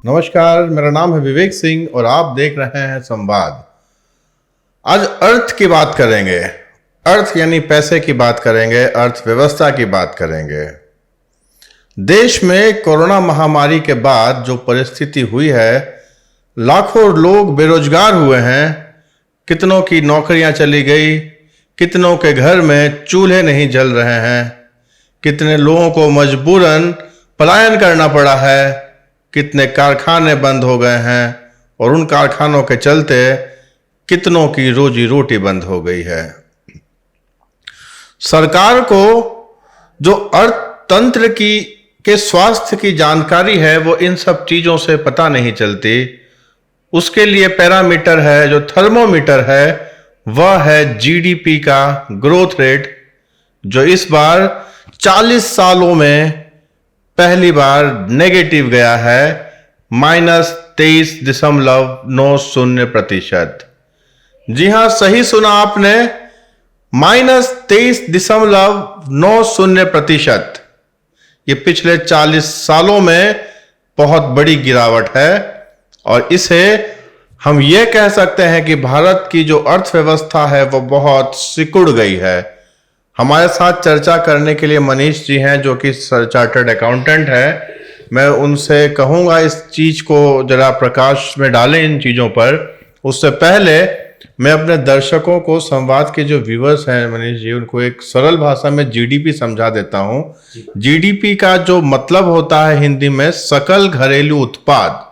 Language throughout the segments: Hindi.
नमस्कार, मेरा नाम है विवेक सिंह और आप देख रहे हैं संवाद। आज अर्थ की बात करेंगे। अर्थ यानी पैसे की बात करेंगे, अर्थव्यवस्था की बात करेंगे। देश में कोरोना महामारी के बाद जो परिस्थिति हुई है, लाखों लोग बेरोजगार हुए हैं, कितनों की नौकरियां चली गई, कितनों के घर में चूल्हे नहीं जल रहे हैं, कितने लोगों को मजबूरन पलायन करना पड़ा है, कितने कारखाने बंद हो गए हैं और उन कारखानों के चलते कितनों की रोजी रोटी बंद हो गई है। सरकार को जो अर्थतंत्र के स्वास्थ्य की जानकारी है वो इन सब चीजों से पता नहीं चलती। उसके लिए पैरामीटर है, जो थर्मोमीटर है, वह है जीडीपी का ग्रोथ रेट, जो इस बार 40 सालों में पहली बार नेगेटिव गया है, -23.90%। जी हां, सही सुना आपने, -23.90%। ये पिछले 40 सालों में बहुत बड़ी गिरावट है और इसे हम ये कह सकते हैं कि भारत की जो अर्थव्यवस्था है वो बहुत सिकुड़ गई है। हमारे साथ चर्चा करने के लिए मनीष जी हैं, जो कि चार्टर्ड अकाउंटेंट है। मैं उनसे कहूंगा इस चीज को जरा प्रकाश में डालें इन चीजों पर। उससे पहले मैं अपने दर्शकों को, संवाद के जो व्यूअर्स हैं मनीष जी, उनको एक सरल भाषा में जीडीपी समझा देता हूं। जीडीपी का जो मतलब होता है हिंदी में सकल घरेलू उत्पाद।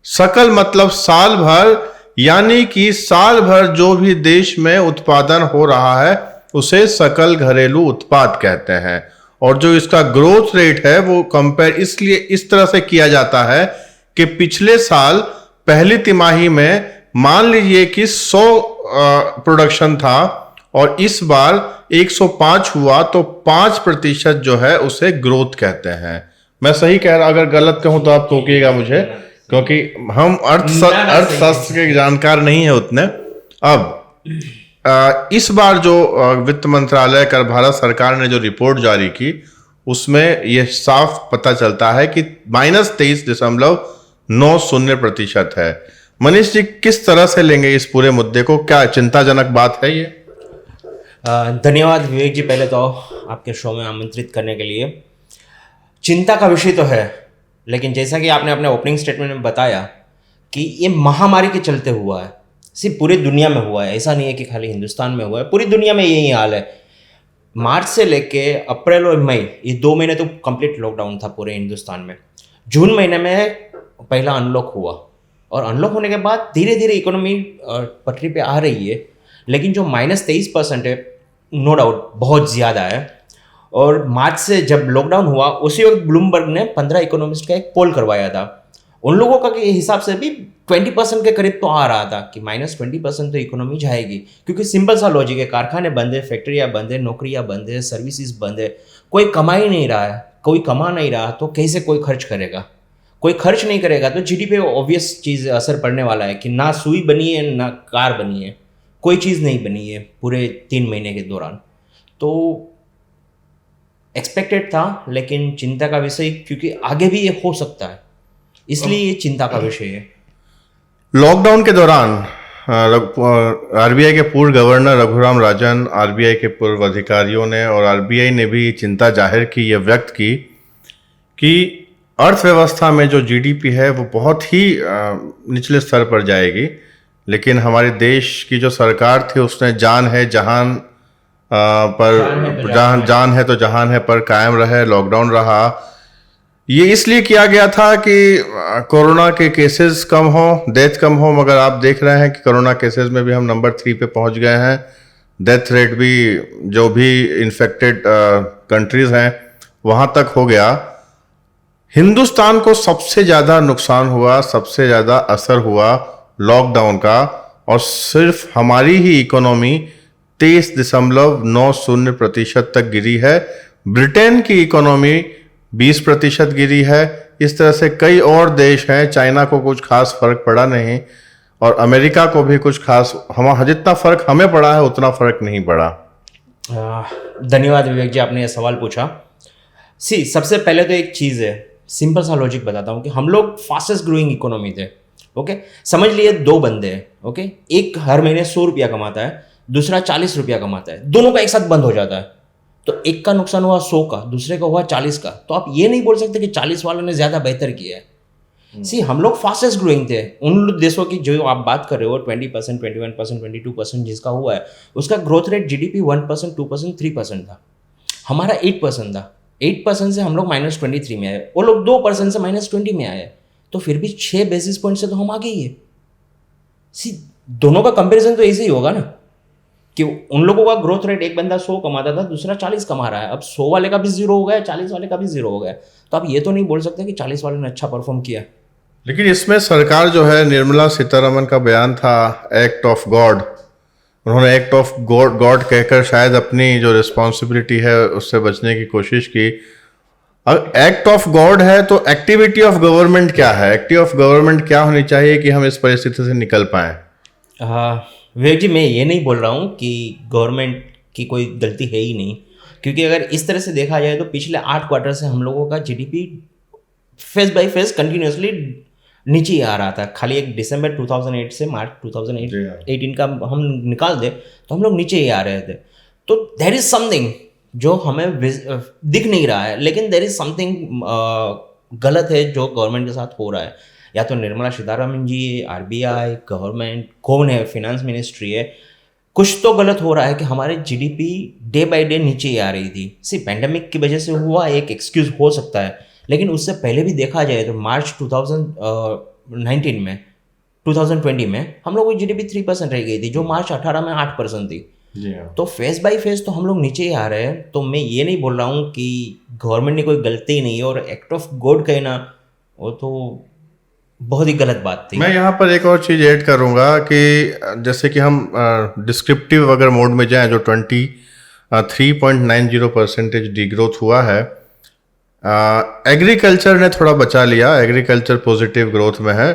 सकल मतलब साल भर, यानी कि साल भर जो भी देश में उत्पादन हो रहा है उसे सकल घरेलू उत्पाद कहते हैं। और जो इसका ग्रोथ रेट है वो कंपेयर इसलिए इस तरह से किया जाता है कि पिछले साल पहली तिमाही में मान लीजिए कि 100 प्रोडक्शन था और इस बार 105 हुआ, तो 5% जो है उसे ग्रोथ कहते हैं। मैं सही कह रहा, अगर गलत कहूं तो आप टोकिएगा मुझे, क्योंकि हम अर्थशास्त्र के जानकार नहीं है उतने। अब इस बार जो वित्त मंत्रालय कर भारत सरकार ने जो रिपोर्ट जारी की, उसमें यह साफ पता चलता है कि -23.90% है। मनीष जी, किस तरह से लेंगे इस पूरे मुद्दे को? क्या चिंताजनक बात है ये? धन्यवाद विवेक जी, पहले तो आपके शो में आमंत्रित करने के लिए। चिंता का विषय तो है, लेकिन जैसा कि आपने अपने ओपनिंग स्टेटमेंट में बताया कि ये महामारी के चलते हुआ है, सिर्फ पूरी दुनिया में हुआ है, ऐसा नहीं है कि खाली हिंदुस्तान में हुआ है, पूरी दुनिया में यही हाल है। मार्च से लेके अप्रैल और मई, ये 2 महीने तो कंप्लीट लॉकडाउन था पूरे हिंदुस्तान में। जून महीने में पहला अनलॉक हुआ और अनलॉक होने के बाद धीरे धीरे इकोनॉमी पटरी पे आ रही है, लेकिन जो -23% है, नो डाउट बहुत ज़्यादा है। और मार्च से जब लॉकडाउन हुआ उसी वक्त ब्लूमबर्ग ने 15 इकोनॉमिस्ट का एक पोल करवाया था। उन लोगों का के हिसाब से भी 20% के करीब तो आ रहा था कि -20% तो इकोनॉमी जाएगी, क्योंकि सिंपल सा लॉजिक है, कारखाने बंद है, फैक्ट्रियाँ बंद है, नौकरियाँ बंद है, सर्विसेज बंद है, कोई कमा ही नहीं रहा है। कोई कमा नहीं रहा तो कैसे कोई खर्च करेगा? कोई खर्च नहीं करेगा तो जीडीपी पे ऑब्वियस चीज़ असर पड़ने वाला है कि ना सुई बनी है ना कार बनी है, कोई चीज़ नहीं बनी है पूरे 3 महीने के दौरान। तो एक्सपेक्टेड था, लेकिन चिंता का विषय, क्योंकि आगे भी ये हो सकता है, इसलिए ये चिंता का विषय है। लॉकडाउन के दौरान आरबीआई के पूर्व गवर्नर रघुराम राजन, आरबीआई के पूर्व अधिकारियों ने और आरबीआई ने भी चिंता जाहिर की, यह व्यक्त की कि अर्थव्यवस्था में जो जीडीपी है वो बहुत ही निचले स्तर पर जाएगी। लेकिन हमारे देश की जो सरकार थी उसने जान है जहान पर जान है तो जहान है पर कायम रहे, लॉकडाउन रहा। ये इसलिए किया गया था कि कोरोना के केसेस कम हो, डेथ कम हो, मगर आप देख रहे हैं कि कोरोना केसेस में भी हम नंबर 3 पे पहुंच गए हैं। डेथ रेट भी जो भी इन्फेक्टेड कंट्रीज हैं वहां तक हो गया। हिंदुस्तान को सबसे ज़्यादा नुकसान हुआ, सबसे ज़्यादा असर हुआ लॉकडाउन का, और सिर्फ हमारी ही इकोनॉमी 23.90% तक गिरी है। ब्रिटेन की इकोनॉमी 20% गिरी है। इस तरह से कई और देश हैं, चाइना को कुछ खास फर्क पड़ा नहीं और अमेरिका को भी कुछ खास, जितना फर्क हमें पड़ा है उतना फर्क नहीं पड़ा। धन्यवाद विवेक जी, आपने ये सवाल पूछा। सबसे पहले तो एक चीज़ है सिंपल सा लॉजिक बताता हूँ कि हम लोग फास्टेस्ट ग्रोइंग इकोनॉमी थे, ओके। समझ लिए 2 बंदे हैं, ओके, एक हर महीने 100 रुपया कमाता है, दूसरा 40 रुपया कमाता है, दोनों का एक साथ बंद हो जाता है, तो एक का नुकसान हुआ 100 का, दूसरे का हुआ 40 का। तो आप ये नहीं बोल सकते कि 40 वालों ने ज़्यादा बेहतर किया है। सी हम लोग फास्टेस्ट ग्रोइंग थे। उन देशों की जो आप बात कर रहे हो 20%, 21%, 22% जिसका हुआ है, उसका ग्रोथ रेट जीडीपी 1%, 2%, 3% था। हमारा 8% था। 8% से हम लोग -23 में आए, वो लोग 2% से -20 में आए, तो फिर भी 6 बेसिस पॉइंट से तो हम आगे ही है। सी दोनों का कंपैरिजन तो ऐसे ही होगा ना कि उन लोगों का ग्रोथ रेट, एक बंदा 100 कमाता था, दूसरा 40 कमा रहा है, अब 100 वाले का भी 0 हो गया, 40 वाले का भी 0 हो गया। तो आप ये तो नहीं बोल सकते कि 40 वाले ने अच्छा परफॉर्म किया। लेकिन इसमें सरकार जो है, निर्मला सीतारमण का बयान था एक्ट ऑफ गॉड, उन्होंने एक्ट ऑफ गॉड कहकर शायद अपनी जो रिस्पॉन्सिबिलिटी है उससे बचने की कोशिश की। अब एक्ट ऑफ गॉड है तो एक्टिविटी ऑफ गवर्नमेंट क्या है? एक्टिव ऑफ गवर्नमेंट क्या होनी चाहिए कि हम इस परिस्थिति से निकल पाएं? विवेक जी, मैं ये नहीं बोल रहा हूँ कि गवर्नमेंट की कोई गलती है ही नहीं, क्योंकि अगर इस तरह से देखा जाए तो पिछले 8 क्वार्टर से हम लोगों का GDP phase by phase continuously नीचे ही आ रहा था। खाली एक दिसंबर 2008 से मार्च 2018 का हम निकाल दे तो हम लोग नीचे ही आ रहे थे। तो देयर इज समथिंग जो हमें दिख नहीं रहा है, लेकिन देयर इज समथिंग गलत है जो गवर्नमेंट के साथ हो रहा है। या तो निर्मला सीतारमण जी, आरबीआई, गवर्नमेंट, कौन है, फिनेंस मिनिस्ट्री है, कुछ तो गलत हो रहा है कि हमारे जीडीपी डे बाय डे नीचे ही आ रही थी। सिर्फ पैंडेमिक की वजह से हुआ एक एक्सक्यूज हो सकता है, लेकिन उससे पहले भी देखा जाए तो मार्च 2019 में 2020 में हम लोग की जीडीपी 3% रह गई थी, जो मार्च 18 में 8% थी। तो फेज बाय फेज तो हम लोग नीचे ही आ रहे हैं। तो मैं ये नहीं बोल रहा हूँ कि गवर्नमेंट ने कोई गलती नहीं है, और एक्ट ऑफ गॉड कहना वो तो बहुत ही गलत बात थी। मैं यहाँ पर एक और चीज़ ऐड करूँगा कि जैसे कि हम डिस्क्रिप्टिव अगर मोड में जाएं, जो 3.90% डिग्रोथ हुआ है, एग्रीकल्चर ने थोड़ा बचा लिया, एग्रीकल्चर पॉजिटिव ग्रोथ में है।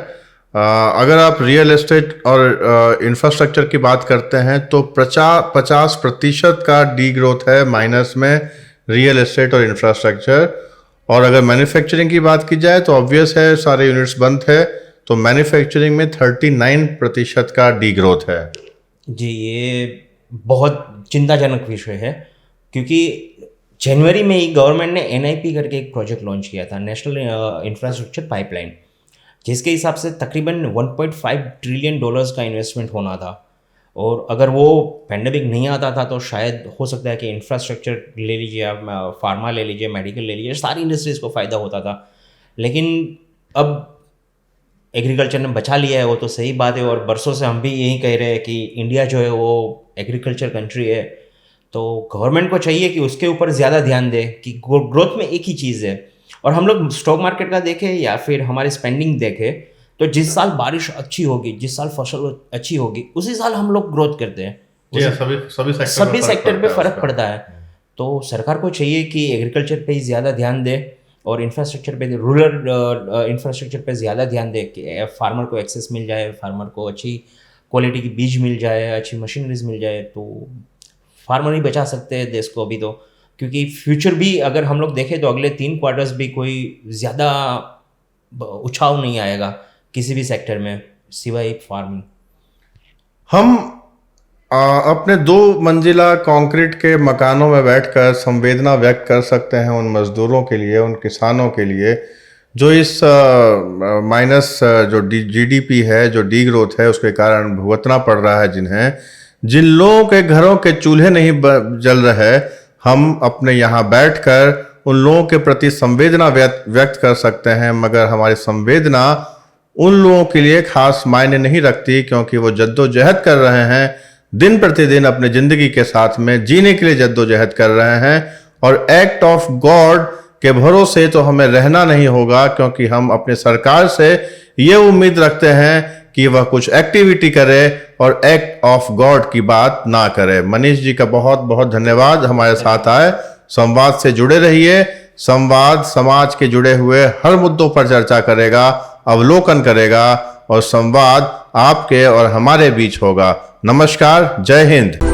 अगर आप रियल एस्टेट और इंफ्रास्ट्रक्चर की बात करते हैं तो 50% का डी ग्रोथ है माइनस में रियल एस्टेट और इंफ्रास्ट्रक्चर। और अगर मैन्युफैक्चरिंग की बात की जाए तो ऑब्वियस है सारे यूनिट्स बंद है, तो मैन्युफैक्चरिंग में 39% का डी ग्रोथ है। जी, ये बहुत चिंताजनक विषय है, क्योंकि जनवरी में ही गवर्नमेंट ने NIP करके एक प्रोजेक्ट लॉन्च किया था, नेशनल इंफ्रास्ट्रक्चर पाइपलाइन, जिसके हिसाब से तकरीबन $1.5 ट्रिलियन का इन्वेस्टमेंट होना था। और अगर वो पैंडेमिक नहीं आता था तो शायद हो सकता है कि इंफ्रास्ट्रक्चर ले लीजिए, आप फार्मा ले लीजिए, मेडिकल ले लीजिए, सारी इंडस्ट्रीज़ को फ़ायदा होता था। लेकिन अब एग्रीकल्चर ने बचा लिया है, वो तो सही बात है। और बरसों से हम भी यही कह रहे हैं कि इंडिया जो है वो एग्रीकल्चर कंट्री है, तो गवर्नमेंट को चाहिए कि उसके ऊपर ज़्यादा ध्यान दे कि ग्रोथ में एक ही चीज़ है। और हम लोग स्टॉक मार्केट का देखें या फिर हमारी स्पेंडिंग देखें, तो जिस साल बारिश अच्छी होगी, जिस साल फसल अच्छी होगी, उसी साल हम लोग ग्रोथ करते हैं। सभी सेक्टर पे फर्क पड़ता है। तो सरकार को चाहिए कि एग्रीकल्चर पे ही ज़्यादा ध्यान दे और इंफ्रास्ट्रक्चर पे, रूरल इंफ्रास्ट्रक्चर पे ज़्यादा ध्यान दे कि फार्मर को एक्सेस मिल जाए, फार्मर को अच्छी क्वालिटी की बीज मिल जाए, अच्छी मशीनरीज मिल जाए। तो फार्मर ही बचा सकते हैं देश को अभी तो, क्योंकि फ्यूचर भी अगर हम लोग देखें तो अगले 3 क्वार्टर्स भी कोई ज़्यादा उछाव नहीं आएगा किसी भी सेक्टर में सिवाय फार्मिंग। हम अपने 2 मंजिला कंक्रीट के मकानों में बैठकर संवेदना व्यक्त कर सकते हैं उन मजदूरों के लिए, उन किसानों के लिए जो इस माइनस जो जीडीपी है, जो डी ग्रोथ है, उसके कारण भुगतना पड़ रहा है। जिन लोगों के घरों के चूल्हे नहीं जल रहे, हम अपने यहाँ बैठकर उन लोगों के प्रति संवेदना व्यक्त कर सकते हैं, मगर हमारी संवेदना उन लोगों के लिए खास मायने नहीं रखती, क्योंकि वो जद्दोजहद कर रहे हैं, दिन प्रतिदिन अपने ज़िंदगी के साथ में जीने के लिए जद्दोजहद कर रहे हैं। और एक्ट ऑफ गॉड के भरोसे तो हमें रहना नहीं होगा, क्योंकि हम अपने सरकार से ये उम्मीद रखते हैं कि वह कुछ एक्टिविटी करे और एक्ट ऑफ गॉड की बात ना करे। मनीष जी का बहुत बहुत धन्यवाद, हमारे साथ आए। संवाद से जुड़े रहिए। संवाद समाज के जुड़े हुए हर मुद्दों पर चर्चा करेगा, अवलोकन करेगा, और संवाद आपके और हमारे बीच होगा। नमस्कार, जय हिंद।